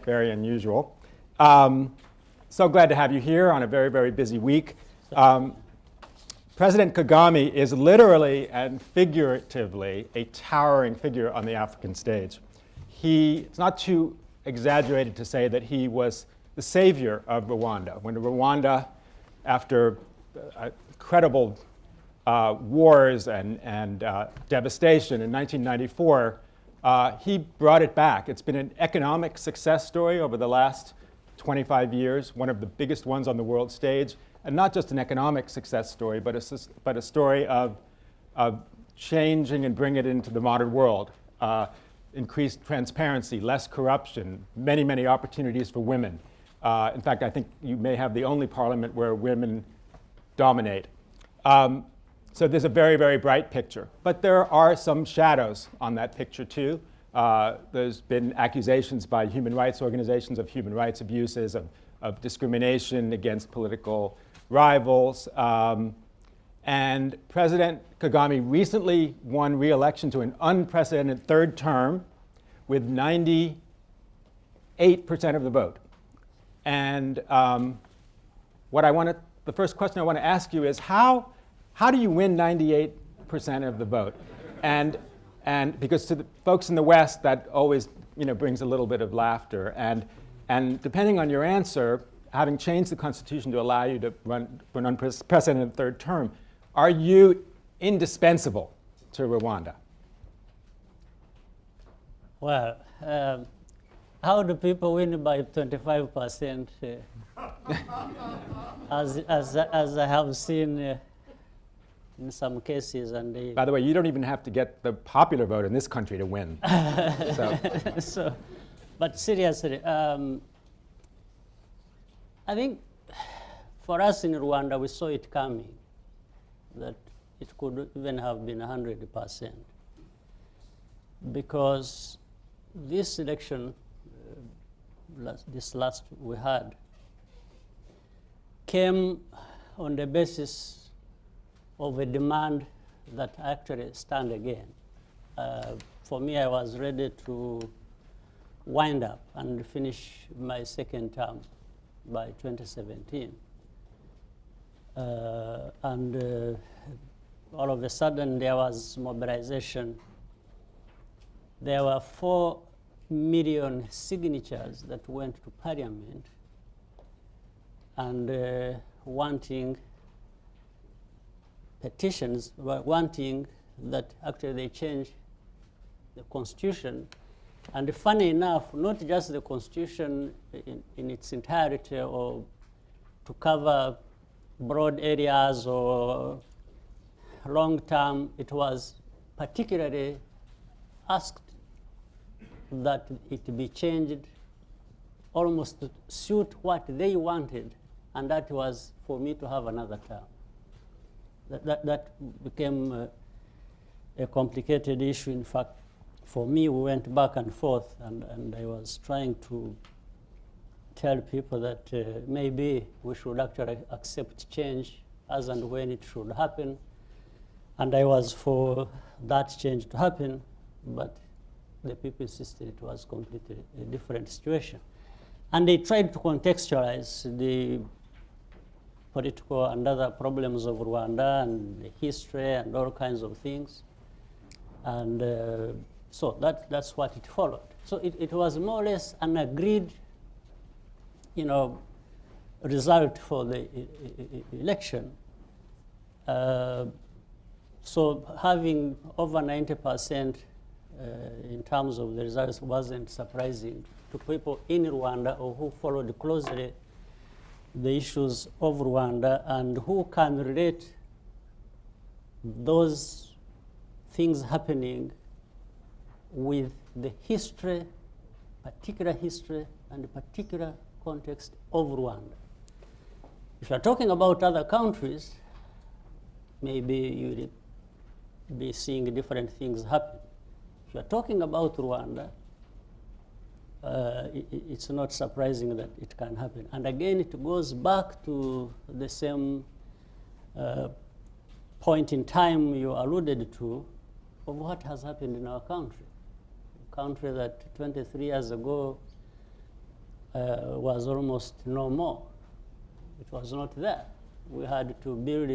Very unusual. So glad to have you here on a very, very busy week. President Kagame is literally and figuratively a towering figure on the African stage. It's not too exaggerated to say that he was the savior of Rwanda. When Rwanda, after incredible wars and devastation in 1994, he brought it back. It's been an economic success story over the last 25 years, one of the biggest ones on the world stage, and not just an economic success story, but a story of changing and bringing it into the modern world. Increased transparency, less corruption, many, many opportunities for women. In fact, I think you may have the only parliament where women dominate. So there's a very, very bright picture. But there are some shadows on that picture, too. There's been accusations by human rights organizations of human rights abuses, of discrimination against political rivals. And President Kagame recently won re-election to an unprecedented third term with 98% of the vote. And the first question I want to ask you is how do you win 98% of the vote? And because to the folks in the West, that always brings a little bit of laughter. And depending on your answer, having changed the Constitution to allow you to run for an unprecedented third term, are you indispensable to Rwanda? Well, how do people win by 25%? As I have seen in some cases. And by the way, you don't even have to get the popular vote in this country to win. But seriously, I think for us in Rwanda, we saw it coming, that it could even have been 100%. Because this election, this last we had, came on the basis of a demand that actually stand again. For me, I was ready to wind up and finish my second term by 2017. And all of a sudden, there was mobilization. There were 4 million signatures that went to Parliament and wanting petitions, wanting that actually they change the Constitution. And funny enough, not just the Constitution in its entirety or to cover broad areas or long term, it was particularly asked that it be changed almost to suit what they wanted, and that was for me to have another term. That became a complicated issue. In fact, for me, we went back and forth, and I was trying to tell people that maybe we should actually accept change as and when it should happen. And I was for that change to happen, but the people insisted it was completely a different situation. And they tried to contextualize the political and other problems of Rwanda and the history and all kinds of things. And so that's what it followed. So it was more or less an agreed, result for the election. So having over 90% in terms of the results wasn't surprising to people in Rwanda or who followed closely the issues of Rwanda and who can relate those things happening with the history, particular history and the particular context of Rwanda. If you're talking about other countries, maybe you'd be seeing different things happen. If you're talking about Rwanda, it's not surprising that it can happen. And again, it goes back to the same point in time you alluded to of what has happened in our country. A country that 23 years ago was almost no more. It was not there. We had to rebuild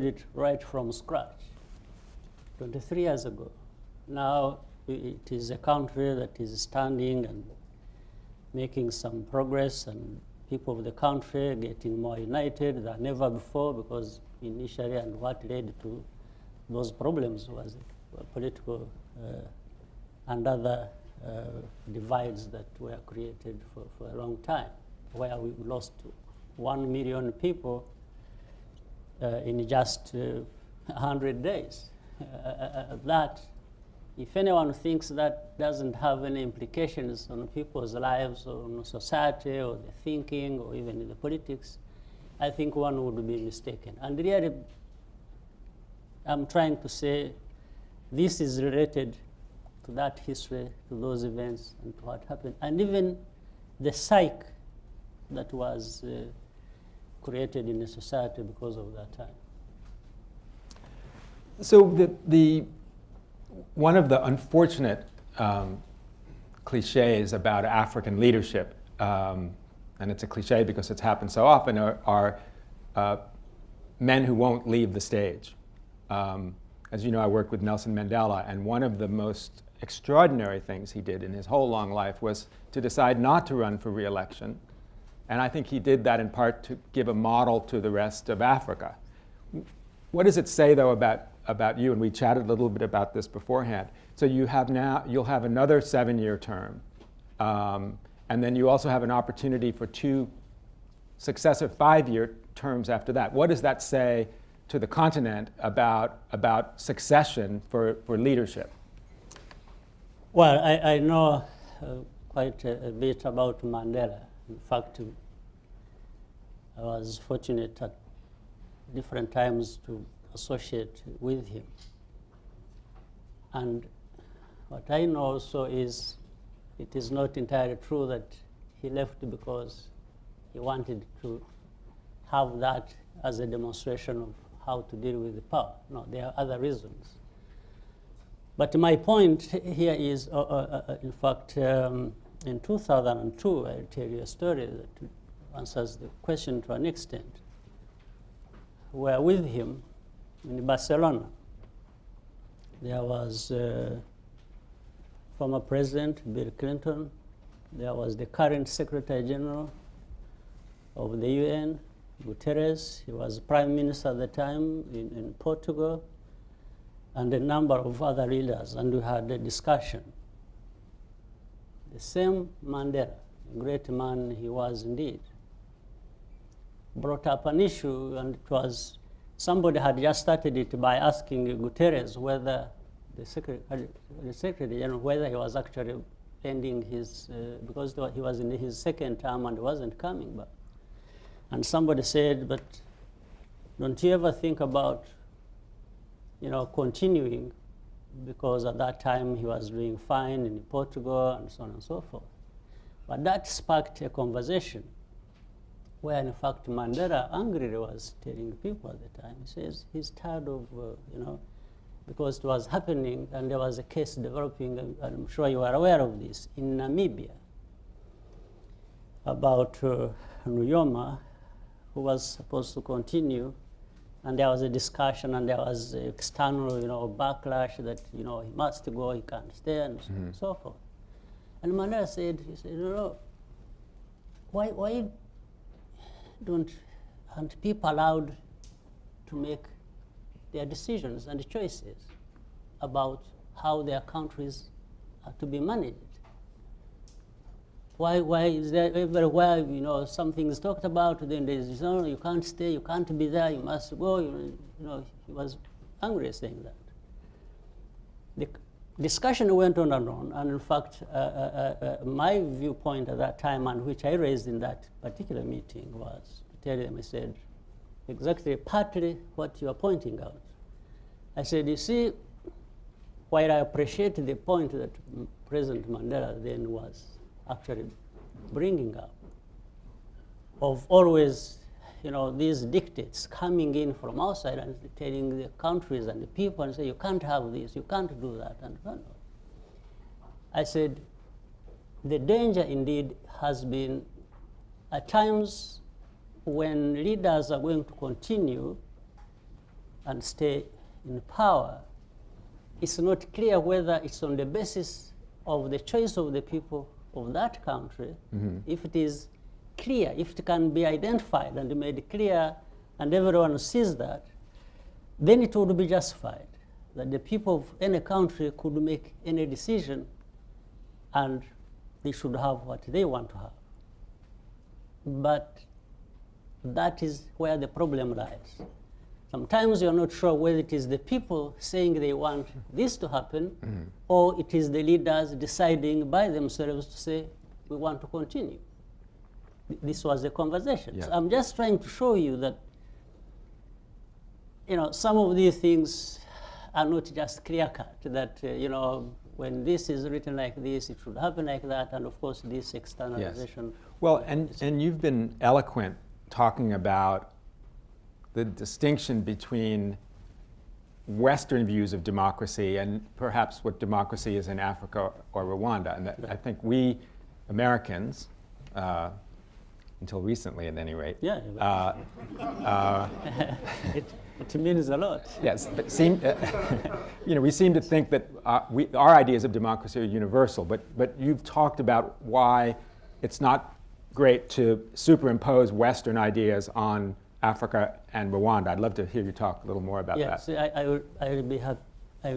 it right from scratch 23 years ago. Now it is a country that is standing and making some progress, and people of the country getting more united than ever before, because initially, and what led to those problems was political and other divides that were created for a long time, where we lost 1 million people in just 100 days. That, if anyone thinks that doesn't have any implications on people's lives or on society or the thinking or even in the politics, I think one would be mistaken. And really, I'm trying to say this is related to that history, to those events, and to what happened, and even the psyche that was created in the society because of that time. So one of the unfortunate cliches about African leadership, and it's a cliche because it's happened so often, are men who won't leave the stage. As you know, I worked with Nelson Mandela, and one of the most extraordinary things he did in his whole long life was to decide not to run for re-election. And I think he did that in part to give a model to the rest of Africa. What does it say, though, about you? And we chatted a little bit about this beforehand. So you'll have another 7-year term. And then you also have an opportunity for 2 successive 5-year terms after that. What does that say to the continent about succession for leadership? Well, I know quite a bit about Mandela. In fact, I was fortunate at different times to associate with him. And what I know also is it is not entirely true that he left because he wanted to have that as a demonstration of how to deal with the power. No, there are other reasons. But my point here is, in fact, in 2002, I'll tell you a story that answers the question to an extent. We were with him in Barcelona. There was former President Bill Clinton. There was the current Secretary General of the UN, Guterres. He was Prime Minister at the time in Portugal, and a number of other leaders, and we had a discussion. The same Mandela, a great man he was indeed, brought up an issue, and it was somebody had just started it by asking Guterres whether the Secretary General, whether he was actually ending his, because he was in his 2nd term and wasn't coming back. And somebody said, but don't you ever think about, continuing, because at that time he was doing fine in Portugal and so on and so forth. But that sparked a conversation where, in fact, Mandela angrily was telling people at the time, he says he's tired of, because it was happening, and there was a case developing, and I'm sure you are aware of this, in Namibia, about Nuyoma, who was supposed to continue, and there was a discussion, and there was external, backlash that, he must go, he can't stay, and so on and so forth. And Mandela said, why aren't people allowed to make their decisions and choices about how their countries are to be managed? Why is there everywhere, something is talked about, then there's, you can't stay, you can't be there, you must go, he was angry saying that. The discussion went on, and in fact, my viewpoint at that time, and which I raised in that particular meeting, was to tell them, I said, exactly partly what you are pointing out. I said, you see, while I appreciate the point that President Mandela then was actually bringing up, of always, these dictates coming in from outside and telling the countries and the people and say, you can't have this, you can't do that, and so on. I said, the danger indeed has been at times when leaders are going to continue and stay in power, it's not clear whether it's on the basis of the choice of the people of that country. If it is clear, if it can be identified and made clear and everyone sees that, then it would be justified that the people of any country could make any decision and they should have what they want to have. But that is where the problem lies. Sometimes you're not sure whether it is the people saying they want this to happen, or it is the leaders deciding by themselves to say, we want to continue. This was the conversation. Yeah. So I'm just trying to show you that some of these things are not just clear-cut, that when this is written like this, it should happen like that, and of course this externalization. Yes. Well, and you've been eloquent talking about the distinction between Western views of democracy and perhaps what democracy is in Africa or Rwanda. And that, I think we Americans, until recently at any rate, it means a lot. Yes, but we seem to think that our ideas of democracy are universal, but you've talked about why it's not great to superimpose Western ideas on Africa and Rwanda. I'd love to hear you talk a little more about that. Yes, I will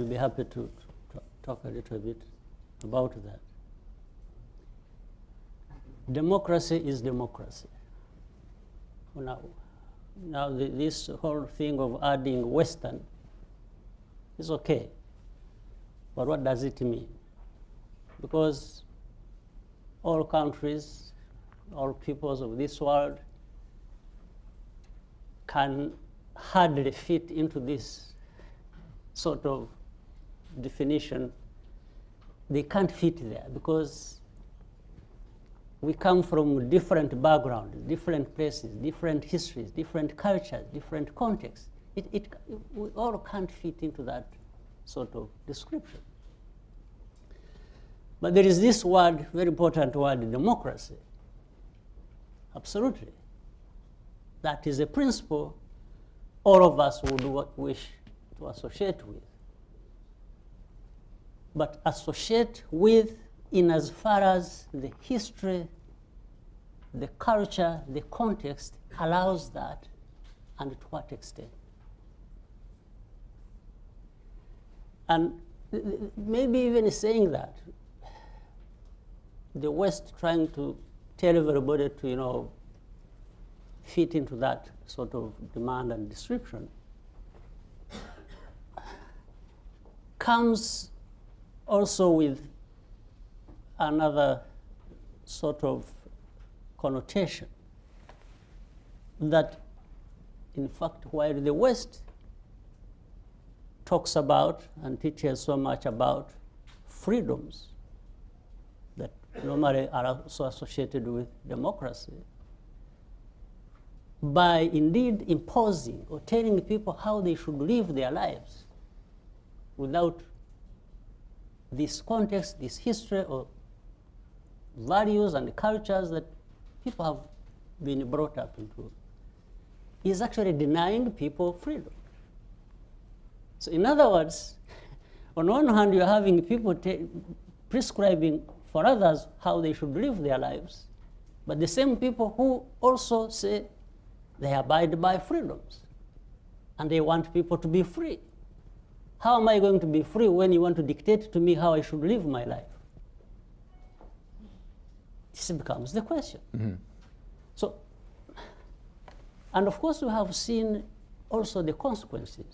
be happy to talk a little bit about that. Democracy is democracy. Now this whole thing of adding Western is okay, but what does it mean? Because all countries, all peoples of this world can hardly fit into this sort of definition. They can't fit there because we come from different backgrounds, different places, different histories, different cultures, different contexts. We all can't fit into that sort of description. But there is this word, very important word, democracy. Absolutely. That is a principle all of us would wish to associate with. But associate with in as far as the history, the culture, the context allows that, and to what extent. And maybe even saying that, the West trying to tell everybody to, fit into that sort of demand and description, comes also with another sort of connotation that, in fact, while the West talks about and teaches so much about freedoms that normally are also associated with democracy, by indeed imposing or telling people how they should live their lives without this context, this history, or values and cultures that people have been brought up into, is actually denying people freedom. So in other words, on one hand, you're having people prescribing for others how they should live their lives, but the same people who also say they abide by freedoms, and they want people to be free. How am I going to be free when you want to dictate to me how I should live my life? This becomes the question. Mm-hmm. So, and of course we have seen also the consequences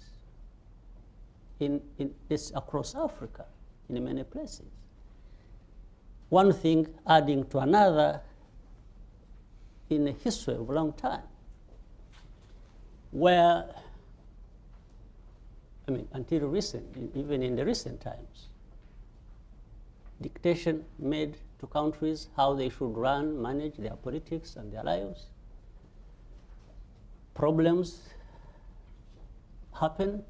in this across Africa, in many places. One thing adding to another in a history of a long time, where, until recent, even in the recent times, dictation made to countries how they should run, manage their politics and their lives. Problems happen,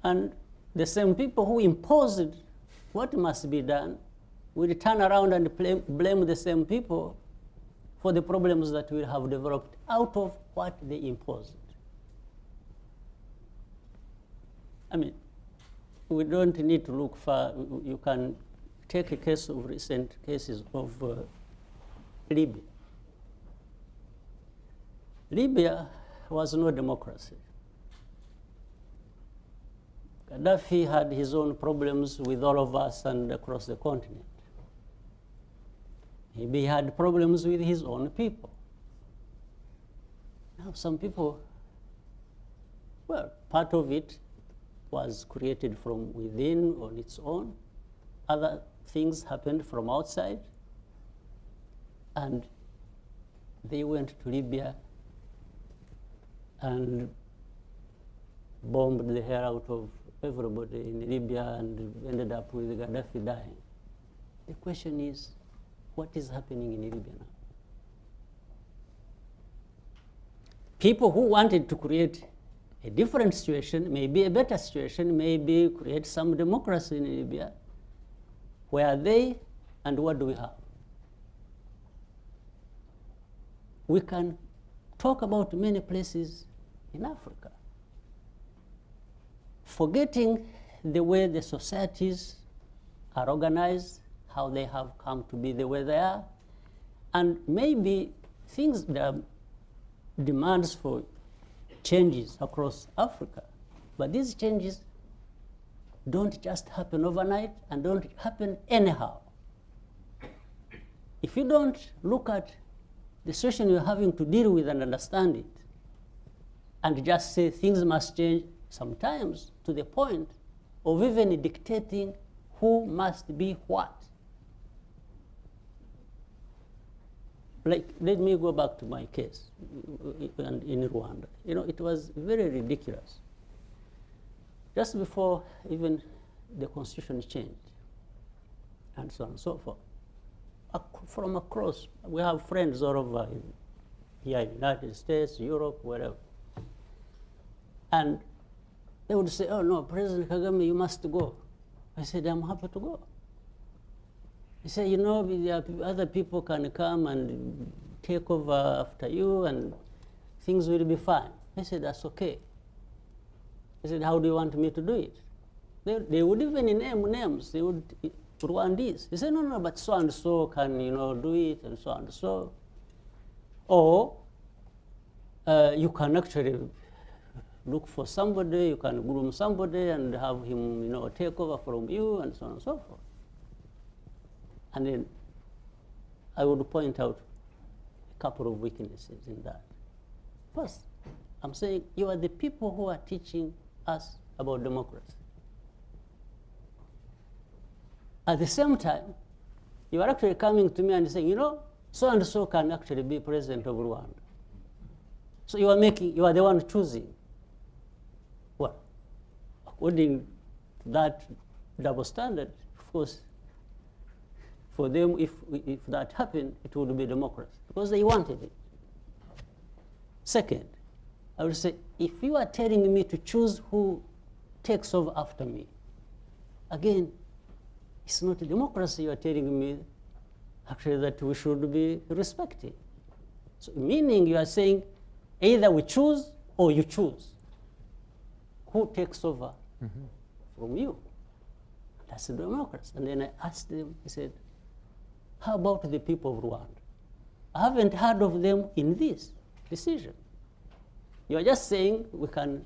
and the same people who imposed what must be done we'll turn around and blame the same people for the problems that we have developed out of what they imposed. I mean, we don't need to look far. You can take a case of recent cases of Libya. Libya was no democracy. Gaddafi had his own problems with all of us and across the continent. Maybe he had problems with his own people. Now, some people, well, part of it was created from within on its own. Other things happened from outside. And they went to Libya and bombed the hair out of everybody in Libya and ended up with Gaddafi dying. The question is, what is happening in Libya now? People who wanted to create a different situation, maybe a better situation, maybe create some democracy in Libya, where are they and what do we have? We can talk about many places in Africa, forgetting the way the societies are organized, how they have come to be the way they are, and maybe things that are demands for changes across Africa. But these changes don't just happen overnight and don't happen anyhow. If you don't look at the situation you're having to deal with and understand it, and just say things must change, sometimes to the point of even dictating who must be what. Like, let me go back to my case in Rwanda. You know, it was very ridiculous. Just before even the constitution changed, and so on and so forth. From across, we have friends all over here in the United States, Europe, wherever. And they would say, oh no, President Kagame, you must go. I said, I'm happy to go. He said, you know, other people can come and take over after you and things will be fine. I said, that's okay. He said, how do you want me to do it? They would even name names. They would, Rwandese. He said, no, but so and so can, you know, do it and so and so. Or you can actually look for somebody, you can groom somebody and have him, you know, take over from you and so on and so forth. And then I would point out a couple of weaknesses in that. First, I'm saying you are the people who are teaching us about democracy. At the same time, you are actually coming to me and saying, you know, so and so can actually be president of Rwanda. So you are the one choosing. Well, according to that double standard, of course, for them, if that happened, it would be democracy, because they wanted it. Second, I would say, if you are telling me to choose who takes over after me, again, it's not a democracy you are telling me, actually, that we should be respecting. So meaning you are saying, either we choose or you choose who takes over from you. That's a democracy. And then I asked them, I said, how about the people of Rwanda? I haven't heard of them in this decision. You are just saying we can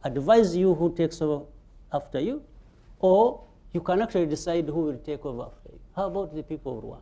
advise you who takes over after you, or you can actually decide who will take over after you. How about the people of Rwanda?